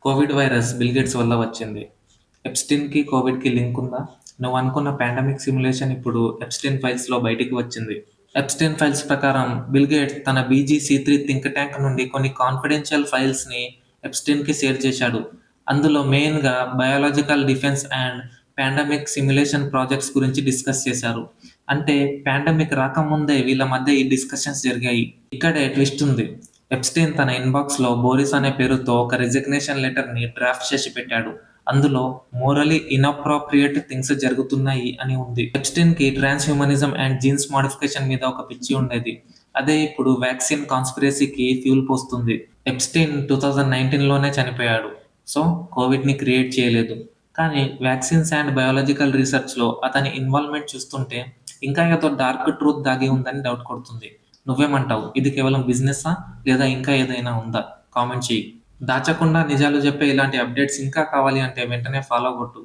Covid virus bill gates వల్ల వచ్చింది. ఎప్స్టీన్‌కి, కోవిడ్‌కి link ఉందా? నువ్వు అనుకున్న పాండమిక్ సిమ్యులేషన్ ఇప్పుడు ఎప్స్టీన్ ఫైల్స్‌లో బయటికి వచ్చింది. ఎప్స్టీన్ ఫైల్స్ ప్రకారం బిల్ గేట్స్ తన BGC3 థింక్ ట్యాంక్ నుండి కొన్ని కాన్ఫిడెన్షియల్ ఫైల్స్‌ని ఎప్స్టీన్‌కి షేర్ చేశాడు. అందులో మెయిన్‌గా biological defence and pandemic simulation projects గురించి డిస్కస్ చేశారు. అంటే పాండమిక్ రాకముందే వీళ్ళ మధ్య ఈ డిస్కషన్స్ జరిగాయి. ఇక్కడే ట్విస్ట్ ఉంది. ఎప్స్టీన్ తన ఇన్బాక్స్‌లో బోరిస్ అనే పేరుతో ఒక రిజిగ్నేషన్ లెటర్‌ని డ్రాఫ్ట్ చేసి పెట్టాడు. అందులో మోరల్లీ ఇన్‌అప్రోప్రియేట్ థింగ్స్ జరుగుతున్నాయి అని ఉంది. ఎప్స్టీన్‌కి ట్రాన్స్ హ్యూమనిజం అండ్ జీన్స్ మోడిఫికేషన్ మీద ఒక పిచ్చి ఉండేది. అదే ఇప్పుడు వ్యాక్సిన్ కాన్స్పిరసీకి ఫ్యూల్ పోస్తుంది. ఎప్స్టీన్ 2019లోనే చనిపోయాడు. సో కోవిడ్‌ని క్రియేట్ చేయలేదు. కానీ వ్యాక్సిన్స్ అండ్ బయోలాజికల్ రీసెర్చ్‌లో అతని ఇన్వాల్వ్‌మెంట్ చూస్తుంటే ఇంకా ఏదో డార్క్ ట్రూత్ దాగి ఉందని డౌట్ కొడుతుంది. నువ్వేమంటావు? ఇది కేవలం బిజినెస్సా? లేదా ఇంకా ఏదైనా ఉందా? కామెంట్ చెయ్యి. దాచకుండా నిజాలు చెప్పే ఇలాంటి అప్డేట్స్ ఇంకా కావాలి అంటే వెంటనే ఫాలో కొట్టు.